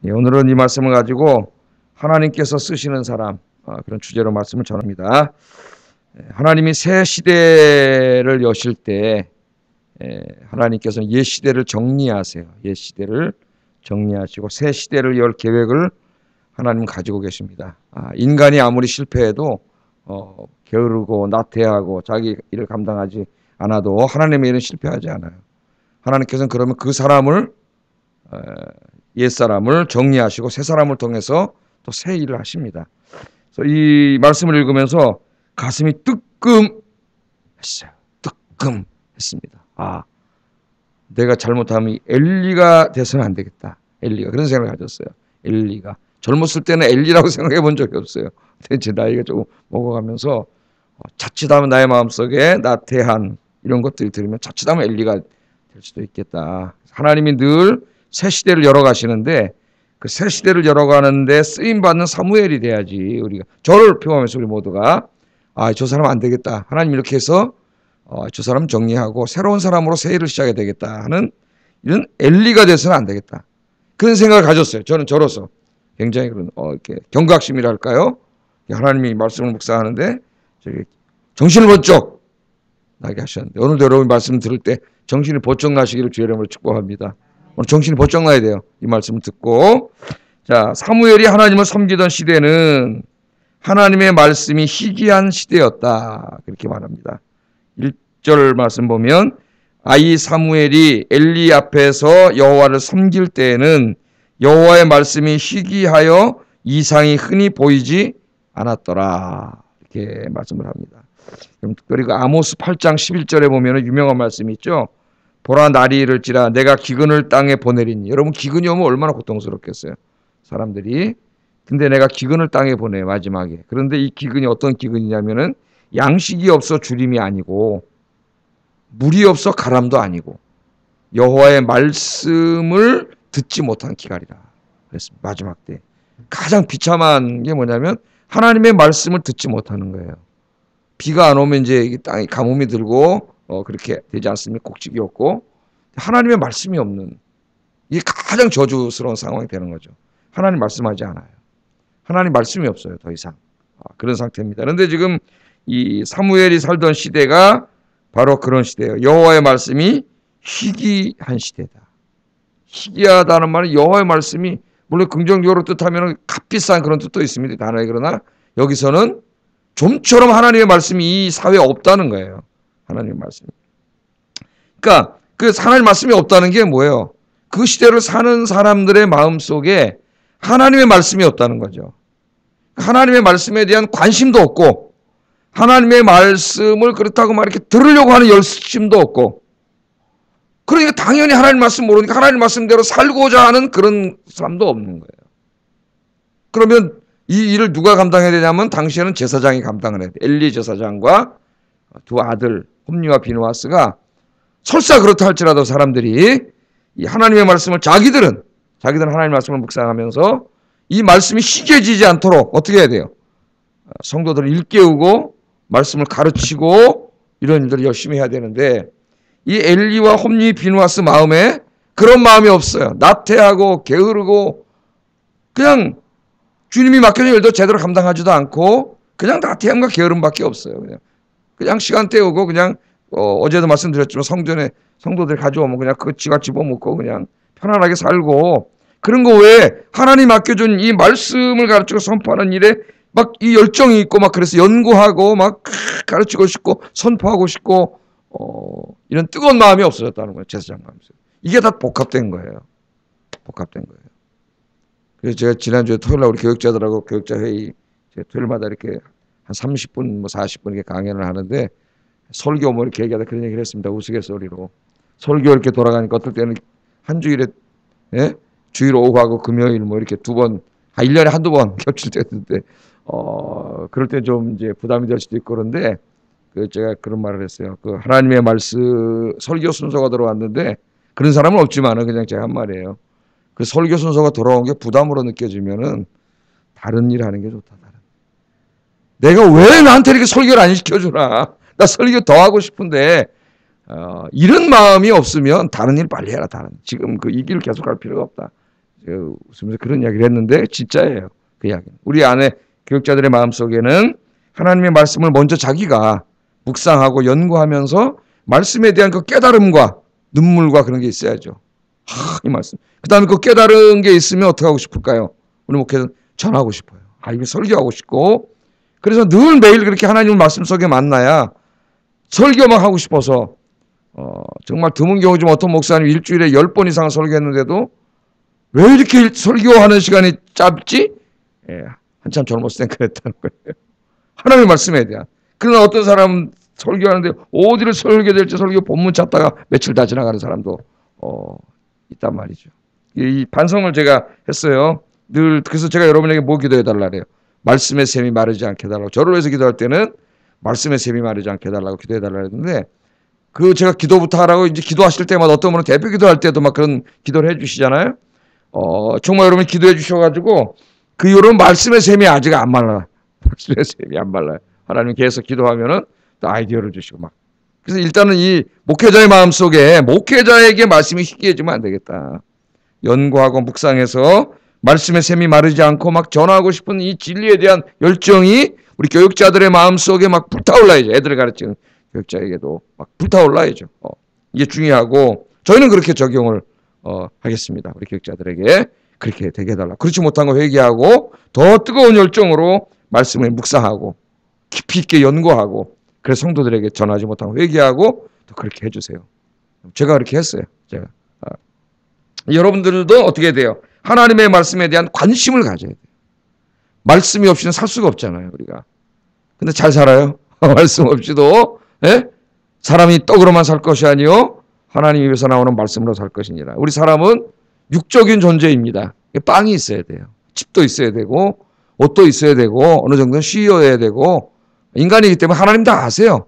예, 오늘은 이 말씀을 가지고 하나님께서 쓰시는 사람, 그런 주제로 말씀을 전합니다. 하나님이 새 시대를 여실 때 하나님께서는 옛 시대를 정리하세요. 옛 시대를 정리하시고 새 시대를 열 계획을 하나님은 가지고 계십니다. 인간이 아무리 실패해도 게으르고 나태하고 자기 일을 감당하지 않아도 하나님의 일은 실패하지 않아요. 하나님께서는 그러면 그 사람을 옛사람을 정리하시고 새 사람을 통해서 또 새 일을 하십니다. 그래서 이 말씀을 읽으면서 가슴이 뜨끔했어요. 뜨끔했습니다. 내가 잘못하면 엘리가 돼서는 안 되겠다. 엘리가 그런 생각을 가졌어요. 엘리가 젊었을 때는 엘리라고 생각해 본 적이 없어요. 제 나이가 조금 먹어가면서 자칫하면 나의 마음속에 나태한 이런 것들이 들으면 자칫하면 엘리가 될 수도 있겠다. 하나님이 늘 새 시대를 열어가시는데 그 새 시대를 열어가는데 쓰임받는 사무엘이 돼야지. 우리가 저를 포함해서 우리 모두가 저 사람 안 되겠다. 하나님 이렇게 해서 저 사람 정리하고 새로운 사람으로 새 일을 시작해야 되겠다 하는 이런 엘리가 돼서는 안 되겠다. 그런 생각을 가졌어요. 저는 저로서 굉장히 그런 이렇게 경각심이랄까요? 하나님이 말씀을 묵상하는데 정신을 번쩍 나게 하셨는데 오늘도 여러분 말씀 들을 때 정신이 번쩍 나시기를 주의 이름으로 축복합니다. 오늘 정신이 번쩍 나야 돼요. 이 말씀을 듣고. 자, 사무엘이 하나님을 섬기던 시대는 하나님의 말씀이 희귀한 시대였다. 그렇게 말합니다. 1절 말씀 보면 아이 사무엘이 엘리 앞에서 여호와를 섬길 때에는 여호와의 말씀이 희귀하여 이상이 흔히 보이지 않았더라. 이렇게 말씀을 합니다. 그럼 특별히 그 아모스 8장 11절에 보면 유명한 말씀이 있죠. 보라 날이 이를지라 내가 기근을 땅에 보내리니. 여러분 기근이 오면 얼마나 고통스럽겠어요. 사람들이. 근데 내가 기근을 땅에 보내 마지막에. 그런데 이 기근이 어떤 기근이냐면은 양식이 없어 주림이 아니고 물이 없어 가람도 아니고 여호와의 말씀을 듣지 못한 기갈이라 그랬습니다. 마지막 때. 가장 비참한 게 뭐냐면 하나님의 말씀을 듣지 못하는 거예요. 비가 안 오면 이제 땅이 가뭄이 들고 그렇게 되지 않습니까? 곡식이 없고 하나님의 말씀이 없는 이게 가장 저주스러운 상황이 되는 거죠. 하나님 말씀하지 않아요. 하나님 말씀이 없어요. 더 이상. 그런 상태입니다. 그런데 지금 이 사무엘이 살던 시대가 바로 그런 시대예요. 여호와의 말씀이 희귀한 시대다. 희귀하다는 말은 여호와의 말씀이 물론 긍정적으로 뜻하면 값비싼 그런 뜻도 있습니다. 단어에 그러나 여기서는 좀처럼 하나님의 말씀이 이 사회에 없다는 거예요. 하나님의 말씀이. 그러니까 그 하나님의 말씀이 없다는 게 뭐예요? 그 시대를 사는 사람들의 마음속에 하나님의 말씀이 없다는 거죠. 하나님의 말씀에 대한 관심도 없고 하나님의 말씀을 그렇다고 막 이렇게 들으려고 하는 열심도 없고 그러니까 당연히 하나님 말씀 모르니까 하나님 말씀대로 살고자 하는 그런 사람도 없는 거예요. 그러면 이 일을 누가 감당해야 되냐면 당시에는 제사장이 감당을 해야 돼. 엘리 제사장과 두 아들 홈리와 비누아스가 설사 그렇다 할지라도 사람들이 이 하나님의 말씀을 자기들은 하나님의 말씀을 묵상하면서 이 말씀이 희귀해지지 않도록 어떻게 해야 돼요? 성도들을 일깨우고 말씀을 가르치고 이런 일들을 열심히 해야 되는데 이 엘리와 홈리 비누아스 마음에 그런 마음이 없어요. 나태하고 게으르고 그냥 주님이 맡겨준 일도 제대로 감당하지도 않고 그냥 나태함과 게으름밖에 없어요. 그냥 시간 때우고 그냥 어제도 말씀드렸지만 성전에 성도들 가져오면 그냥 그거 지가 집어먹고 그냥 편안하게 살고 그런 거 외에 하나님 맡겨준 이 말씀을 가르치고 선포하는 일에 막 이 열정이 있고 막 그래서 연구하고 막 가르치고 싶고 선포하고 싶고 이런 뜨거운 마음이 없어졌다는 거예요. 제사장 마음에서. 이게 다 복합된 거예요. 복합된 거예요. 그래서 제가 지난주에 토요일날 우리 교육자들하고 교육자 회의 토요일마다 이렇게 한 30분 뭐 40분 이렇게 강연을 하는데 설교 뭐 이렇게 얘기하다 그런 얘기를 했습니다. 우스갯소리로. 설교 이렇게 돌아가니까 어떨 때는 한 주일에 주일 오후하고 금요일 뭐 이렇게 두 번 1년에 한두 번 겹칠 때도 있는데 그럴 때 좀 이제 부담이 될 수도 있고 그런데 제가 그런 말을 했어요. 그 하나님의 말씀 설교 순서가 들어왔는데 그런 사람은 없지만은 그냥 제가 한 말이에요. 그 설교 순서가 돌아온 게 부담으로 느껴지면은 다른 일 하는 게 좋다. 내가 왜 나한테 이렇게 설교를 안 시켜주나? 나 설교 더 하고 싶은데 이런 마음이 없으면 다른 일 빨리 해라. 지금 이 길을 계속 갈 필요가 없다. 웃으면서 그런 이야기를 했는데 진짜예요. 그 이야기는. 우리 안에 교육자들의 마음속에는 하나님의 말씀을 먼저 자기가 묵상하고 연구하면서 말씀에 대한 그 깨달음과 눈물과 그런 게 있어야죠. 이 말씀. 그 다음에 그 깨달은 게 있으면 어떻게 하고 싶을까요? 우리 목회는 전하고 싶어요. 이거 설교하고 싶고. 그래서 늘 매일 그렇게 하나님 말씀 속에 만나야 설교만 하고 싶어서 정말 드문 경우지만 어떤 목사님 일주일에 10번 이상 설교했는데도 왜 이렇게 설교하는 시간이 짧지? 한참 젊었을 땐 그랬다는 거예요. 하나님의 말씀에 대한. 그러나 어떤 사람은 설교하는데 어디를 설교될지 설교 본문 찾다가 며칠 다 지나가는 사람도 있단 말이죠. 이 반성을 제가 했어요. 늘 그래서 제가 여러분에게 뭐 기도해 달라 그래요. 말씀의 샘이 마르지 않게 해달라고. 저를 위해서 기도할 때는 말씀의 샘이 마르지 않게 해달라고 기도해 달라 그랬는데 제가 기도부터 하라고 이제 기도하실 때마다 어떤 분은 대표 기도할 때도 막 그런 기도를 해주시잖아요. 정말 여러분이 기도해 주셔가지고 그 이후로는 말씀의 샘이 아직 안 말라요. 말씀의 샘이 안 말라요. 하나님 계속 기도하면은 또 아이디어를 주시고 막. 그래서 일단은 이 목회자의 마음속에 목회자에게 말씀이 희귀해지면 안 되겠다. 연구하고 묵상해서 말씀의 샘이 마르지 않고 막 전하고 싶은 이 진리에 대한 열정이 우리 교육자들의 마음속에 막 불타올라야죠. 애들을 가르치는 교육자에게도 막 불타올라야죠. 이게 중요하고 저희는 그렇게 적용을 하겠습니다. 우리 교육자들에게 그렇게 되게 해달라. 그렇지 못한 거 회개하고 더 뜨거운 열정으로 말씀을 묵상하고 깊이 있게 연구하고 그래서 성도들에게 전하지 못한 거 회개하고 또 그렇게 해주세요. 제가 그렇게 했어요. 제가. 여러분들도 어떻게 돼요? 하나님의 말씀에 대한 관심을 가져야 돼요. 말씀이 없이는 살 수가 없잖아요, 우리가. 근데 잘 살아요. 말씀 없이도. 사람이 떡으로만 살 것이 아니요 하나님 입에서 나오는 말씀으로 살 것이니라. 우리 사람은 육적인 존재입니다. 빵이 있어야 돼요. 집도 있어야 되고 옷도 있어야 되고 어느 정도는 쉬어야 되고 인간이기 때문에 하나님 다 아세요.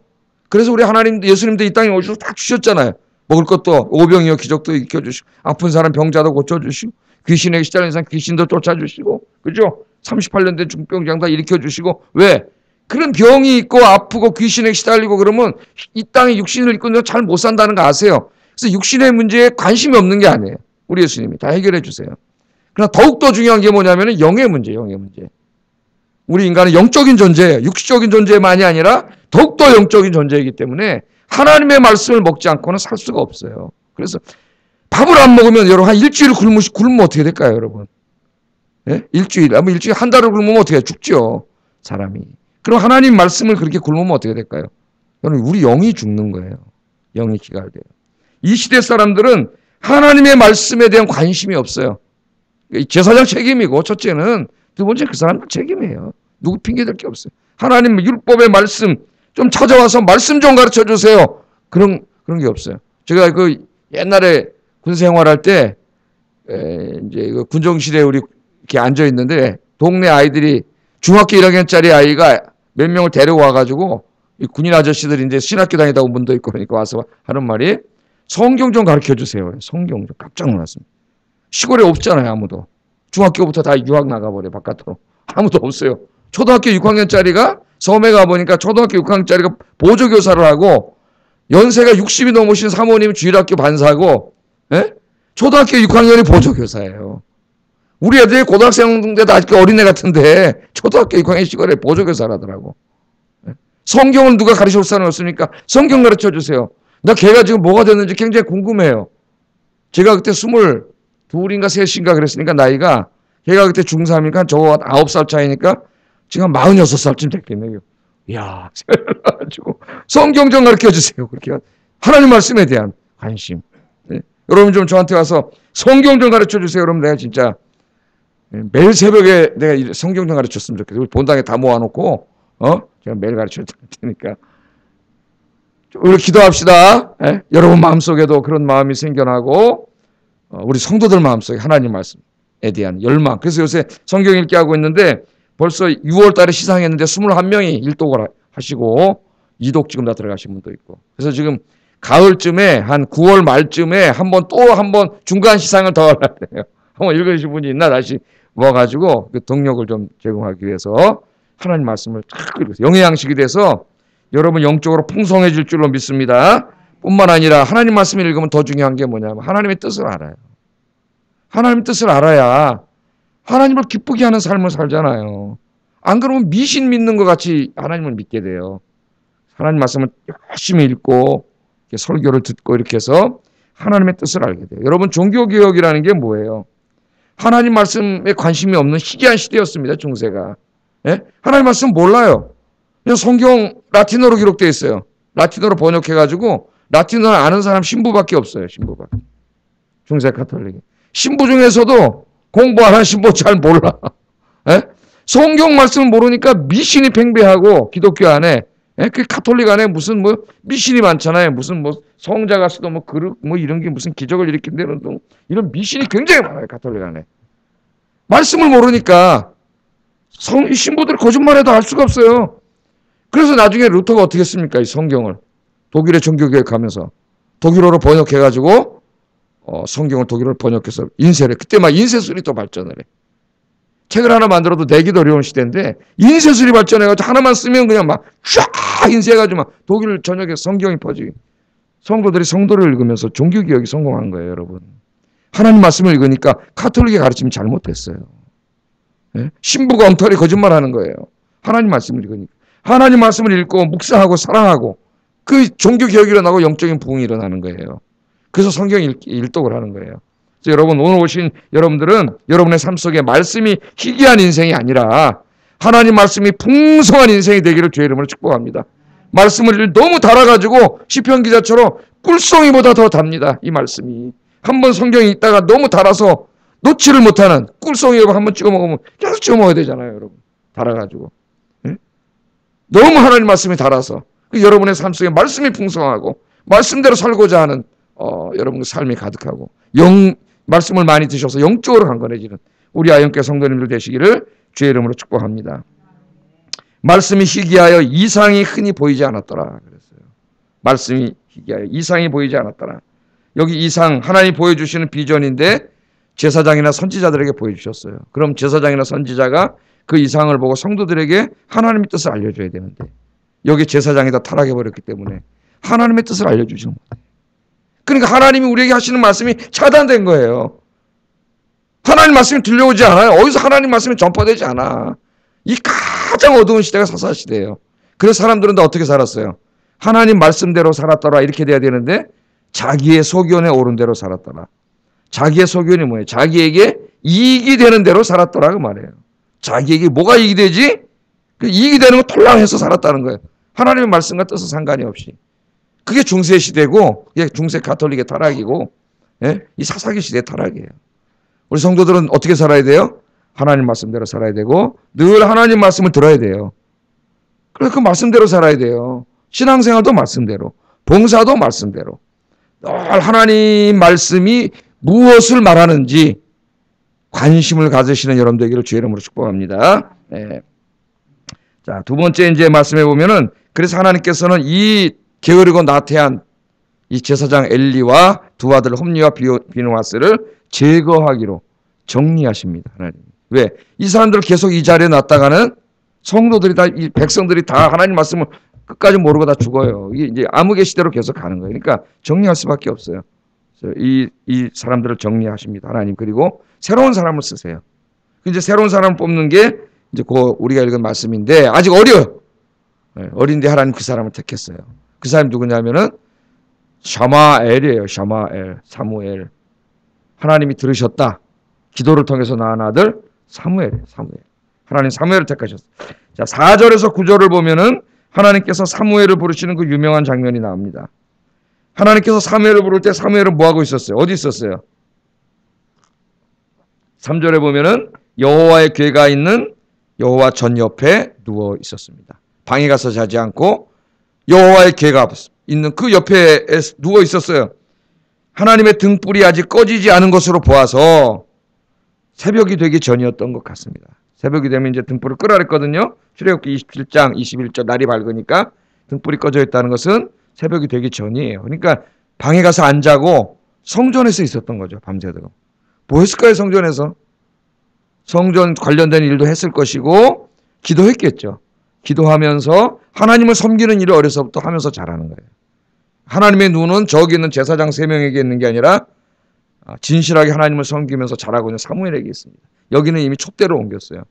그래서 우리 하나님 예수님도 이 땅에 오셔서 다 주셨잖아요. 먹을 것도 오병이어 기적도 익혀주시고 아픈 사람 병자도 고쳐주시고 귀신에게 시달리는 사람 귀신도 쫓아주시고 그죠? 38년 된 중병장 다 일으켜주시고 왜? 그런 병이 있고 아프고 귀신에게 시달리고 그러면 이 땅에 육신을 입고 잘 못 산다는 거 아세요? 그래서 육신의 문제에 관심이 없는 게 아니에요. 우리 예수님이 다 해결해 주세요. 그러나 더욱더 중요한 게 뭐냐면 영의 문제, 영의 문제. 우리 인간은 영적인 존재예요. 육신적인 존재만이 아니라 더욱더 영적인 존재이기 때문에 하나님의 말씀을 먹지 않고는 살 수가 없어요. 그래서 밥을 안 먹으면 여러분 한 일주일을 굶으면 어떻게 될까요, 여러분? 일주일, 일주일 한 달을 굶으면 어떻게 해요? 죽죠, 사람이. 그럼 하나님 말씀을 그렇게 굶으면 어떻게 될까요? 여러분, 우리 영이 죽는 거예요. 영이 기갈돼요. 이 시대 사람들은 하나님의 말씀에 대한 관심이 없어요. 제사장 책임이고 첫째는 두 번째 그 사람들 책임이에요. 누구 핑계댈 게 없어요. 하나님 율법의 말씀 좀 찾아와서 말씀 좀 가르쳐 주세요. 그런 게 없어요. 제가 옛날에 군 생활할 때 이제 군정실에 우리 이렇게 앉아 있는데 동네 아이들이 중학교 1학년짜리 아이가 몇 명을 데려와 가지고 이 군인 아저씨들이 이제 신학교 다니다 온 분도 있고 그러니까 와서 하는 말이 성경 좀 가르쳐 주세요. 성경 좀 깜짝 놀랐습니다. 시골에 없잖아요, 아무도. 중학교부터 다 유학 나가버려, 바깥으로. 아무도 없어요. 초등학교 6학년짜리가 섬에 가보니까 초등학교 6학년짜리가 보조교사를 하고 연세가 60이 넘으신 사모님이 주일학교 반사고 초등학교 6학년이 보조교사예요. 우리 애들이 고등학생인데도 아직 어린애 같은데 초등학교 6학년 시골에 보조교사를 하더라고. 성경을 누가 가르쳐줄 사람이 없으니까 성경 가르쳐주세요. 나 걔가 지금 뭐가 됐는지 굉장히 궁금해요. 제가 그때 22인가 3인가 그랬으니까 나이가 걔가 그때 중3이니까 저 9살 차이니까 지금 46살쯤 됐겠네요. 이야, 그래가지고 성경 좀 가르쳐주세요. 그렇게 하나님 말씀에 대한 관심. 여러분 좀 저한테 와서 성경 좀 가르쳐주세요. 여러분 내가 진짜 매일 새벽에 내가 성경 좀 가르쳤으면 좋겠어요. 우리 본당에 다 모아놓고 제가 매일 가르쳐 드릴 테니까 우리 기도합시다. 여러분 마음속에도 그런 마음이 생겨나고 우리 성도들 마음속에 하나님 말씀에 대한 열망. 그래서 요새 성경 읽기 하고 있는데 벌써 6월 달에 시상했는데 21명이 일독을 하시고 2독 지금 다 들어가신 분도 있고. 그래서 지금 가을쯤에 한 9월 말쯤에 한 번 중간 시상을 더 하려고 한번 읽으신 분이 있나 다시 모아가지고 그 동력을 좀 제공하기 위해서 하나님 말씀을 탁 읽으세요. 영의 양식이 돼서 여러분 영적으로 풍성해질 줄로 믿습니다. 뿐만 아니라 하나님 말씀을 읽으면 더 중요한 게 뭐냐면 하나님의 뜻을 알아요. 하나님 뜻을 알아야 하나님을 기쁘게 하는 삶을 살잖아요. 안 그러면 미신 믿는 것 같이 하나님을 믿게 돼요. 하나님 말씀을 열심히 읽고 설교를 듣고 이렇게 해서 하나님의 뜻을 알게 돼요. 여러분, 종교개혁이라는 게 뭐예요? 하나님 말씀에 관심이 없는 희귀한 시대였습니다. 중세가. 예? 하나님 말씀 몰라요. 그냥 성경 라틴어로 기록되어 있어요. 라틴어로 번역해가지고 라틴어를 아는 사람 신부밖에 없어요. 신부밖에. 중세 카톨릭이. 신부 중에서도 공부 안 한 신부 잘 몰라. 예? 성경 말씀을 모르니까 미신이 팽배하고 기독교 안에, 예? 그 카톨릭 안에 무슨 뭐 미신이 많잖아요. 무슨 뭐 성자가 쓰도 뭐 그릇 뭐 이런 게 무슨 기적을 일으킨다는 등 이런 미신이 굉장히 많아요. 카톨릭 안에. 말씀을 모르니까 신부들이 거짓말해도 알 수가 없어요. 그래서 나중에 루터가 어떻게 했습니까? 이 성경을 독일의 종교개혁하면서 독일어로 번역해가지고 성경을 독일어로 번역해서 인쇄를, 그때 막 인쇄술이 또 발전을 해. 책을 하나 만들어도 내기도 어려운 시대인데 인쇄술이 발전해가지고 하나만 쓰면 그냥 막 쫙 인쇄해가지고 막 독일 전역에 성경이 퍼지고 성도들이 성도를 읽으면서 종교개혁이 성공한 거예요. 여러분, 하나님 말씀을 읽으니까 카톨릭의 가르침이 잘못됐어요. 예? 신부가 엉터리 거짓말하는 거예요. 하나님 말씀을 읽으니까. 하나님 말씀을 읽고 묵상하고 사랑하고 그 종교개혁이 일어나고 영적인 부흥이 일어나는 거예요. 그래서 성경 일독을 하는 거예요. 그래서 여러분, 오늘 오신 여러분들은 여러분의 삶 속에 말씀이 희귀한 인생이 아니라 하나님 말씀이 풍성한 인생이 되기를 주의 이름으로 축복합니다. 말씀을 너무 달아가지고 시편 기자처럼 꿀송이보다 더 답니다. 이 말씀이. 한번 성경이 있다가 너무 달아서 놓지를 못하는 꿀송이로 한번 찍어 먹으면 계속 찍어 먹어야 되잖아요. 여러분, 달아가지고. 예? 너무 하나님 말씀이 달아서 여러분의 삶 속에 말씀이 풍성하고 말씀대로 살고자 하는 여러분의 삶이 가득하고 말씀을 많이 드셔서 영적으로 강건해지는 우리 아영교회 성도님들 되시기를 주의 이름으로 축복합니다. 말씀이 희귀하여 이상이 흔히 보이지 않았더라 그랬어요. 말씀이 희귀하여 이상이 보이지 않았더라. 여기 이상, 하나님 보여주시는 비전인데 제사장이나 선지자들에게 보여주셨어요. 그럼 제사장이나 선지자가 그 이상을 보고 성도들에게 하나님의 뜻을 알려줘야 되는데 여기 제사장이 다 타락해버렸기 때문에 하나님의 뜻을 알려주지 못해요. 그러니까 하나님이 우리에게 하시는 말씀이 차단된 거예요. 하나님 말씀이 들려오지 않아요. 어디서 하나님 말씀이 전파되지 않아. 이 가장 어두운 시대가 사사시대예요. 그래서 사람들은 다 어떻게 살았어요? 하나님 말씀대로 살았더라 이렇게 돼야 되는데 자기의 소견에 옳은 대로 살았더라. 자기의 소견이 뭐예요? 자기에게 이익이 되는 대로 살았더라 그 말이에요. 자기에게 뭐가 이익이 되지? 그 이익이 되는 거 톨랑해서 살았다는 거예요. 하나님의 말씀과 뜻은 상관이 없이. 그게 중세 시대고, 이게 중세 가톨릭의 타락이고, 예? 이 사사기 시대의 타락이에요. 우리 성도들은 어떻게 살아야 돼요? 하나님 말씀대로 살아야 되고, 늘 하나님 말씀을 들어야 돼요. 그래서 그 말씀대로 살아야 돼요. 신앙생활도 말씀대로, 봉사도 말씀대로. 늘 하나님 말씀이 무엇을 말하는지 관심을 가지시는 여러분 되기를 주의 이름으로 축복합니다. 네. 자, 두 번째 이제 말씀해 보면은, 그래서 하나님께서는 이 게으르고 나태한 이 제사장 엘리와 두 아들 홈리와 비누하스를 제거하기로 정리하십니다. 하나님. 왜? 이 사람들을 계속 이 자리에 놨다가는 성도들이 다, 이 백성들이 다 하나님 말씀을 끝까지 모르고 다 죽어요. 이게 이제 암흑의 시대로 계속 가는 거예요. 그러니까 정리할 수밖에 없어요. 이 사람들을 정리하십니다. 하나님. 그리고 새로운 사람을 쓰세요. 이제 새로운 사람을 뽑는 게 이제 우리가 읽은 말씀인데 아직 어려요. 어린데 하나님 그 사람을 택했어요. 그 사람이 누구냐면은 샤마엘이에요. 샤마엘, 사무엘. 하나님이 들으셨다. 기도를 통해서 낳은 아들 사무엘이에요. 사무엘. 하나님 사무엘을 택하셨어요. 자, 4절에서 9절을 보면은 하나님께서 사무엘을 부르시는 그 유명한 장면이 나옵니다. 하나님께서 사무엘을 부를 때 사무엘은 뭐 하고 있었어요? 어디 있었어요? 3절에 보면은 여호와의 궤가 있는 여호와 전 옆에 누워 있었습니다. 방에 가서 자지 않고 여호와의 궤가 있는 그 옆에 누워 있었어요. 하나님의 등불이 아직 꺼지지 않은 것으로 보아서 새벽이 되기 전이었던 것 같습니다. 새벽이 되면 이제 등불을 끄라 그랬거든요. 출애굽기 27장 21절 날이 밝으니까 등불이 꺼져 있다는 것은 새벽이 되기 전이에요. 그러니까 방에 가서 안 자고 성전에서 있었던 거죠. 밤새도록. 뭐 했을까요? 성전에서? 성전 관련된 일도 했을 것이고 기도했겠죠. 기도하면서 하나님을 섬기는 일을 어려서부터 하면서 자라는 거예요. 하나님의 눈은 저기 있는 제사장 3명에게 있는 게 아니라 진실하게 하나님을 섬기면서 자라고 있는 사무엘에게 있습니다. 여기는 이미 촛대로 옮겼어요.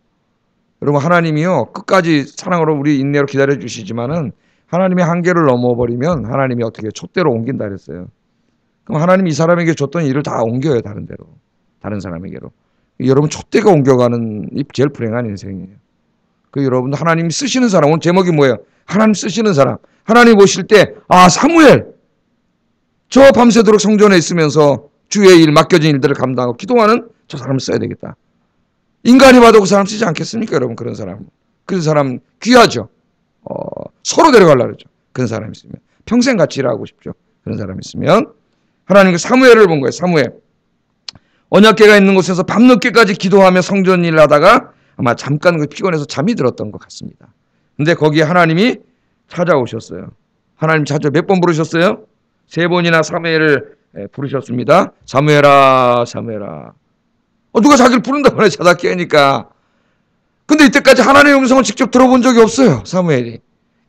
여러분, 하나님이요 끝까지 사랑으로 우리 인내로 기다려 주시지만은 하나님의 한계를 넘어버리면 하나님이 어떻게 촛대로 옮긴다 그랬어요. 그럼 하나님이 이 사람에게 줬던 일을 다 옮겨요. 다른 데로, 다른 사람에게로. 여러분, 촛대가 옮겨가는 이 제일 불행한 인생이에요. 그 여러분, 하나님 쓰시는 사람, 오늘 제목이 뭐예요? 하나님 쓰시는 사람. 하나님 오실 때, 사무엘 저 밤새도록 성전에 있으면서 주의 일, 맡겨진 일들을 감당하고 기도하는 저 사람을 써야 되겠다. 인간이 봐도 그 사람 쓰지 않겠습니까, 여러분? 그런 사람. 그런 사람 귀하죠. 서로 데려가려고 그러죠. 그런 사람 있으면. 평생 같이 일하고 싶죠. 그런 사람 있으면. 하나님 그 사무엘을 본 거예요. 사무엘. 언약궤가 있는 곳에서 밤늦게까지 기도하며 성전 일을 하다가 아마 잠깐 피곤해서 잠이 들었던 것 같습니다. 근데 거기에 하나님이 찾아오셨어요. 하나님 몇 번 부르셨어요? 3번이나 사무엘을 부르셨습니다. 사무엘아, 사무엘아. 누가 자기를 부른다고 하네, 자다 깨니까. 근데 이때까지 하나님의 음성을 직접 들어본 적이 없어요, 사무엘이.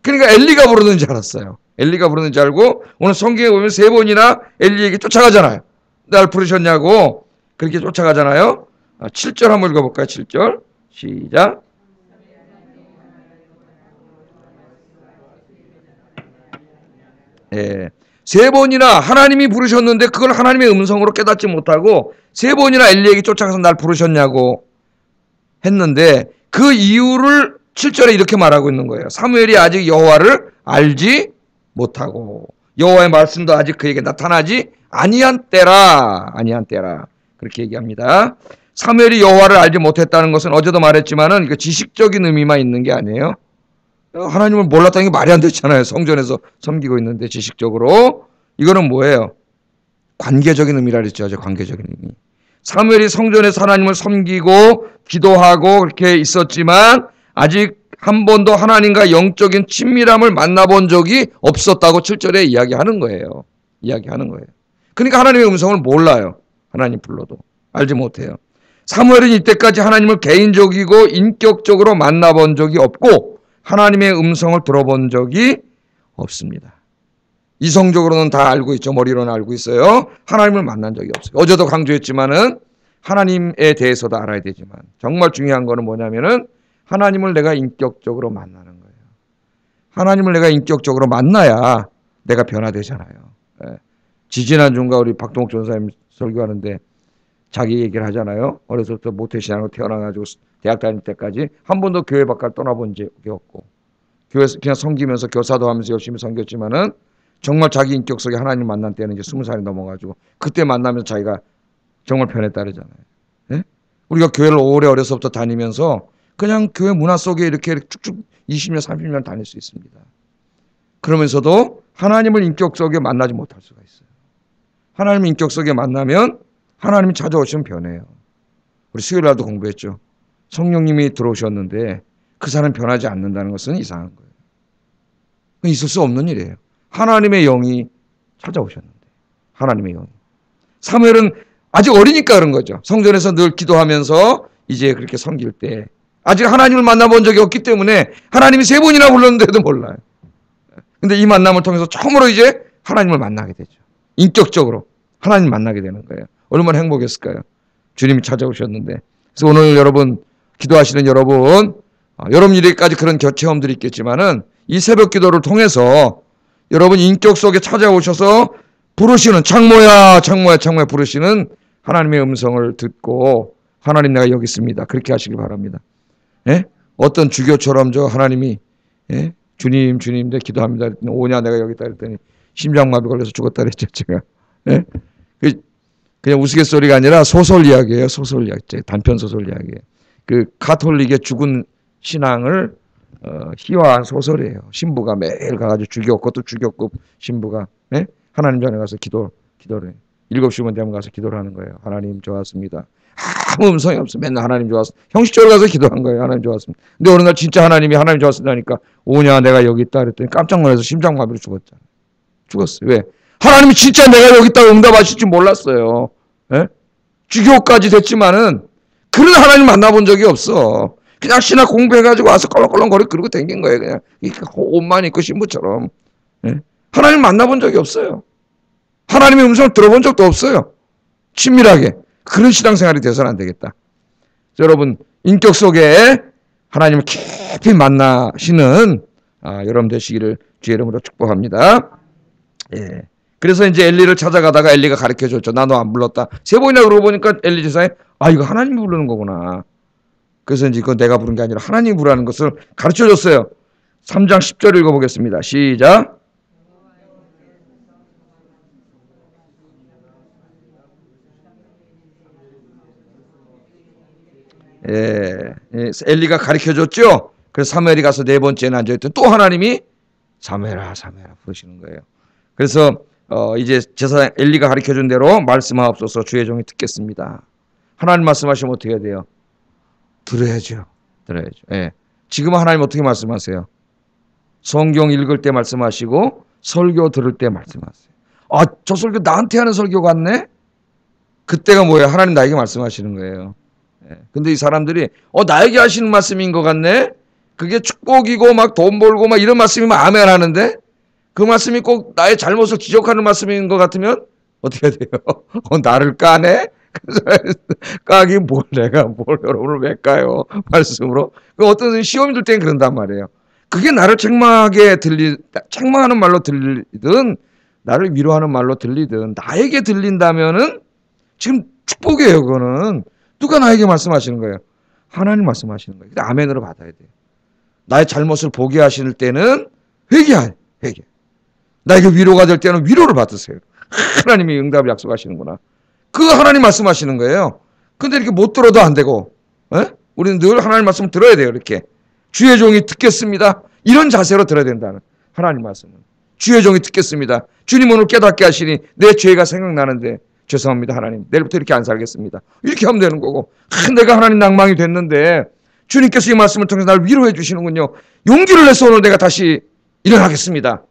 그러니까 엘리가 부르는 줄 알았어요. 엘리가 부르는 줄 알고 오늘 성경에 보면 3번이나 엘리에게 쫓아가잖아요. 날 부르셨냐고 그렇게 쫓아가잖아요. 7절 한번 읽어볼까요? 7절 시작. 예. 3번이나 하나님이 부르셨는데 그걸 하나님의 음성으로 깨닫지 못하고 3번이나 엘리에게 쫓아가서 날 부르셨냐고 했는데 그 이유를 7절에 이렇게 말하고 있는 거예요. 사무엘이 아직 여호와를 알지 못하고 여호와의 말씀도 아직 그에게 나타나지 아니한 때라. 그렇게 얘기합니다. 사무엘이 여호와를 알지 못했다는 것은 어제도 말했지만은 이거 지식적인 의미만 있는 게 아니에요. 하나님을 몰랐다는 게 말이 안 되잖아요. 성전에서 섬기고 있는데 지식적으로. 이거는 뭐예요? 관계적인 의미라 그랬죠. 관계적인 의미. 사무엘이 성전에서 하나님을 섬기고 기도하고 그렇게 있었지만 아직 한 번도 하나님과 영적인 친밀함을 만나본 적이 없었다고 7절에 이야기하는 거예요. 그러니까 하나님의 음성을 몰라요. 하나님 불러도 알지 못해요. 사무엘은 이때까지 하나님을 개인적이고 인격적으로 만나본 적이 없고 하나님의 음성을 들어본 적이 없습니다. 이성적으로는 다 알고 있죠. 머리로는 알고 있어요. 하나님을 만난 적이 없어요. 어제도 강조했지만은 하나님에 대해서도 알아야 되지만 정말 중요한 거는 뭐냐면은 하나님을 내가 인격적으로 만나는 거예요. 하나님을 내가 인격적으로 만나야 내가 변화되잖아요. 지지난주인가 우리 박동욱 전사님 설교하는데 자기 얘기를 하잖아요. 어려서부터 모태신앙으로 태어나가지고 대학 다닐 때까지 한 번도 교회 밖을 떠나본 적이 없고 교회에서 그냥 섬기면서 교사도 하면서 열심히 섬겼지만은 정말 자기 인격 속에 하나님 만난 때는 이제 20살이 넘어가지고 그때 만나면서 자기가 정말 변했다 그러잖아요. 예? 우리가 교회를 오래 어려서부터 다니면서 그냥 교회 문화 속에 이렇게 쭉쭉 20년, 30년 다닐 수 있습니다. 그러면서도 하나님을 인격 속에 만나지 못할 수가 있어요. 하나님을 인격 속에 만나면 하나님이 찾아오시면 변해요. 우리 수요일 날도 공부했죠. 성령님이 들어오셨는데 그 사람 변하지 않는다는 것은 이상한 거예요. 있을 수 없는 일이에요. 하나님의 영이 찾아오셨는데. 하나님의 영이. 사무엘은 아직 어리니까 그런 거죠. 성전에서 늘 기도하면서 이제 그렇게 섬길 때 아직 하나님을 만나본 적이 없기 때문에 하나님이 3번이나 불렀는데도 몰라요. 근데 이 만남을 통해서 처음으로 이제 하나님을 만나게 되죠. 인격적으로 하나님 만나게 되는 거예요. 얼마나 행복했을까요? 주님이 찾아오셨는데. 그래서 오늘 여러분 기도하시는 여러분 여러분 일에까지 그런 체험들이 있겠지만은 이 새벽 기도를 통해서 여러분 인격 속에 찾아오셔서 부르시는 창모야 부르시는 하나님의 음성을 듣고 하나님 내가 여기 있습니다. 그렇게 하시길 바랍니다. 예? 어떤 주교처럼 저 하나님이 예? 주님 내 기도합니다. 오냐 내가 여기 있다 그랬더니 심장마비 걸려서 죽었다 그랬죠. 제가. 예? 그냥 우스갯소리가 아니라 소설 이야기예요. 소설 이야기. 단편 소설 이야기예요. 그 가톨릭의 죽은 신앙을 희화한 소설이에요. 신부가 매일 가가지고 그것도 주교급 신부가 네? 하나님 전에 가서 기도를 해요. 7시면 되면 가서 기도를 하는 거예요. 하나님 좋았습니다. 아무 음성이 없어. 맨날 하나님 좋았습니다. 형식적으로 가서 기도한 거예요. 하나님 좋았습니다. 근데 어느 날 진짜 하나님이 하나님 좋았습니다니까 오냐 내가 여기 있다 그랬더니 깜짝 놀라서 심장마비로 죽었잖아요. 죽었어요. 왜? 하나님이 진짜 내가 여기 있다고 응답하실 줄 몰랐어요. 예? 주교까지 됐지만은 그런 하나님 만나본 적이 없어. 그냥 신학 공부해가지고 와서 껄렁껄렁거리고 그러고 댕긴 거예요. 그냥 옷만 입고 신부처럼. 예? 하나님 만나본 적이 없어요. 하나님의 음성을 들어본 적도 없어요. 친밀하게. 그런 신앙생활이 되어서는 안 되겠다. 여러분, 인격 속에 하나님을 깊이 만나시는 여러분 되시기를 주의 이름으로 축복합니다. 예. 그래서 이제 엘리를 찾아가다가 엘리가 가르쳐 줬죠. 나 너 안 불렀다. 세 번이나 그러고 보니까 엘리 제사에 이거 하나님이 부르는 거구나. 그래서 이제 이거 내가 부른 게 아니라 하나님이 부르는 것을 가르쳐 줬어요. 3장 10절 읽어보겠습니다. 시작. 예, 엘리가 가르쳐 줬죠. 그래서 사무엘이 가서 네 번째는 앉아있더니 또 하나님이 사무엘아 사무엘아 부르시는 거예요. 그래서 이제 제사 엘리가 가르쳐 준 대로 말씀하옵소서 주의 종이 듣겠습니다. 하나님 말씀하시면 어떻게 해야 돼요? 들어야죠. 들어야죠. 예. 지금 하나님 어떻게 말씀하세요? 성경 읽을 때 말씀하시고 설교 들을 때 말씀하세요. 저 설교 나한테 하는 설교 같네? 그때가 뭐예요? 하나님 나에게 말씀하시는 거예요. 예. 근데 이 사람들이 나에게 하시는 말씀인 것 같네? 그게 축복이고 막 돈 벌고 막 이런 말씀이면 아멘 하는데 그 말씀이 꼭 나의 잘못을 지적하는 말씀인 것 같으면 어떻게 해야 돼요? 나를 까네? 까기 내가 여러분을 왜 까요? 말씀으로. 어떤 시험이 들 때는 그런단 말이에요. 그게 나를 책망하는 말로 들리든 나를 위로하는 말로 들리든 나에게 들린다면은 지금 축복이에요. 그거는 누가 나에게 말씀하시는 거예요? 하나님 말씀하시는 거예요. 아멘으로 받아야 돼요. 나의 잘못을 보게 하실 때는 회개. 나에게 위로가 될 때는 위로를 받으세요. 하나님이 응답을 약속하시는구나. 그 하나님 말씀하시는 거예요. 근데 이렇게 못 들어도 안 되고, 우리는 늘 하나님 말씀을 들어야 돼요. 이렇게 주의 종이 듣겠습니다. 이런 자세로 들어야 된다는 하나님 말씀은. 주의 종이 듣겠습니다. 주님 오늘 깨닫게 하시니 내 죄가 생각나는데 죄송합니다 하나님. 내일부터 이렇게 안 살겠습니다. 이렇게 하면 되는 거고, 내가 하나님 낭망이 됐는데 주님께서 이 말씀을 통해서 날 위로해 주시는군요. 용기를 내서 오늘 내가 다시 일어나겠습니다.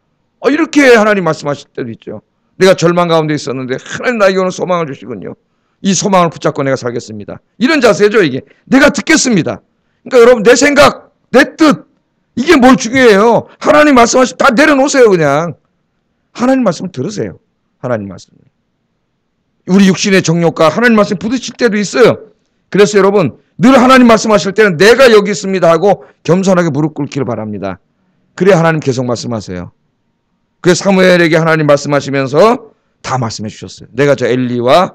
이렇게 하나님 말씀하실 때도 있죠. 내가 절망 가운데 있었는데 하나님 나에게 오늘 소망을 주시군요. 이 소망을 붙잡고 내가 살겠습니다. 이런 자세죠. 이게 내가 듣겠습니다. 그러니까 여러분 내 생각, 내 뜻 이게 뭘 중요해요. 하나님 말씀하시 다 내려놓으세요. 그냥 하나님 말씀을 들으세요. 하나님 말씀을. 우리 육신의 정욕과 하나님 말씀 부딪힐 때도 있어요. 그래서 여러분 늘 하나님 말씀하실 때는 내가 여기 있습니다 하고 겸손하게 무릎 꿇기를 바랍니다. 그래야 하나님 계속 말씀하세요. 그래서 사무엘에게 하나님 말씀하시면서 다 말씀해 주셨어요. 내가 저 엘리와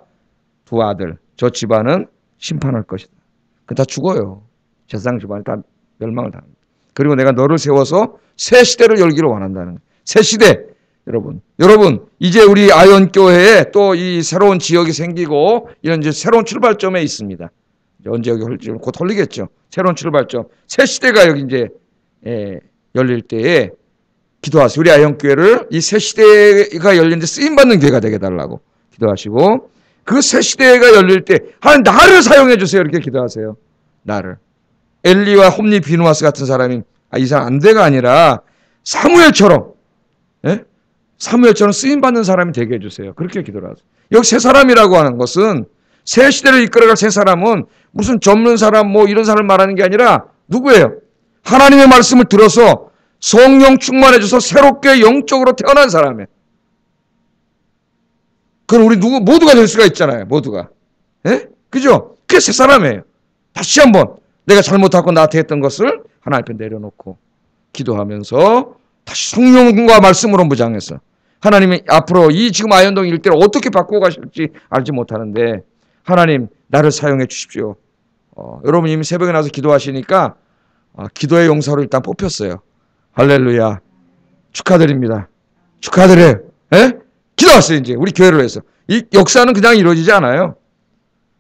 두 아들 저 집안은 심판할 것이다. 그 다 죽어요. 세상 집안이 다 멸망을 당합니다. 그리고 내가 너를 세워서 새 시대를 열기를 원한다는 거예요. 새 시대. 여러분 이제 우리 아현교회에 또 이 새로운 지역이 생기고 이런 이제 새로운 출발점에 있습니다. 언제 여기 할지 곧 털리겠죠. 새로운 출발점. 새 시대가 여기 이제 열릴 때에 기도하세요. 우리 아현교회를 이 새 시대가 열리는데 쓰임받는 교회가 되게 해달라고 기도하시고 그 새 시대가 열릴 때 하나님 나를 사용해 주세요. 이렇게 기도하세요. 나를. 엘리와 홈리 비누아스 같은 사람이 이 사람 안 돼가 아니라 사무엘처럼 사무엘처럼 쓰임받는 사람이 되게 해주세요. 그렇게 기도를 하세요. 여기 새 사람이라고 하는 것은 새 시대를 이끌어갈 새 사람은 무슨 젊은 사람 뭐 이런 사람을 말하는 게 아니라 누구예요? 하나님의 말씀을 들어서 성령 충만해져서 새롭게 영적으로 태어난 사람이에요. 그건 우리 모두가 될 수가 있잖아요. 모두가. 그죠? 그게 새 사람이에요. 다시 한번 내가 잘못하고 나한테 했던 것을 하나님 앞에 내려놓고 기도하면서 다시 성령과 말씀으로 무장해서 하나님이 앞으로 이 지금 아현동 일대를 어떻게 바꾸어 가실지 알지 못하는데 하나님 나를 사용해 주십시오. 여러분 이미 새벽에 나서 기도하시니까 기도의 용사로 일단 뽑혔어요. 할렐루야. 축하드립니다. 축하드려요. 기도하세요. 이제 우리 교회를 위해서. 이 역사는 그냥 이루어지지 않아요.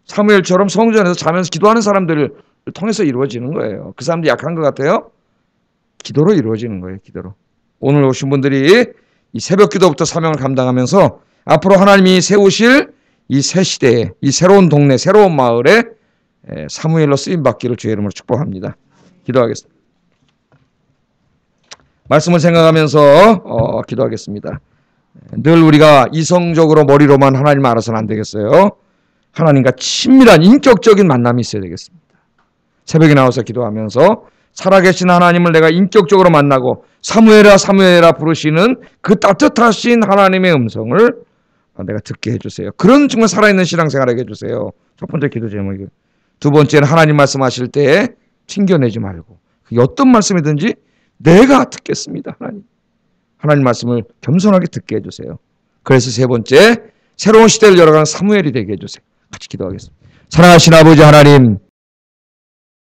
사무엘처럼 성전에서 자면서 기도하는 사람들을 통해서 이루어지는 거예요. 그 사람들이 약한 것 같아요? 기도로 이루어지는 거예요. 기도로. 오늘 오신 분들이 이 새벽 기도부터 사명을 감당하면서 앞으로 하나님이 세우실 이 새 시대에 이 새로운 동네 새로운 마을에 사무엘로 쓰임받기를 주의 이름으로 축복합니다. 기도하겠습니다. 말씀을 생각하면서 기도하겠습니다. 늘 우리가 이성적으로 머리로만 하나님 알아서는 안 되겠어요. 하나님과 친밀한 인격적인 만남이 있어야 되겠습니다. 새벽에 나와서 기도하면서 살아계신 하나님을 내가 인격적으로 만나고 사무엘아 사무엘아 부르시는 그 따뜻하신 하나님의 음성을 내가 듣게 해주세요. 그런 정말 살아있는 신앙생활하게 해주세요. 첫 번째 기도 제목이고, 두 번째는 하나님 말씀하실 때 튕겨내지 말고 어떤 말씀이든지 내가 듣겠습니다. 하나님 말씀을 겸손하게 듣게 해주세요. 그래서 세 번째, 새로운 시대를 열어가는 사무엘이 되게 해주세요. 같이 기도하겠습니다. 사랑하신 아버지 하나님,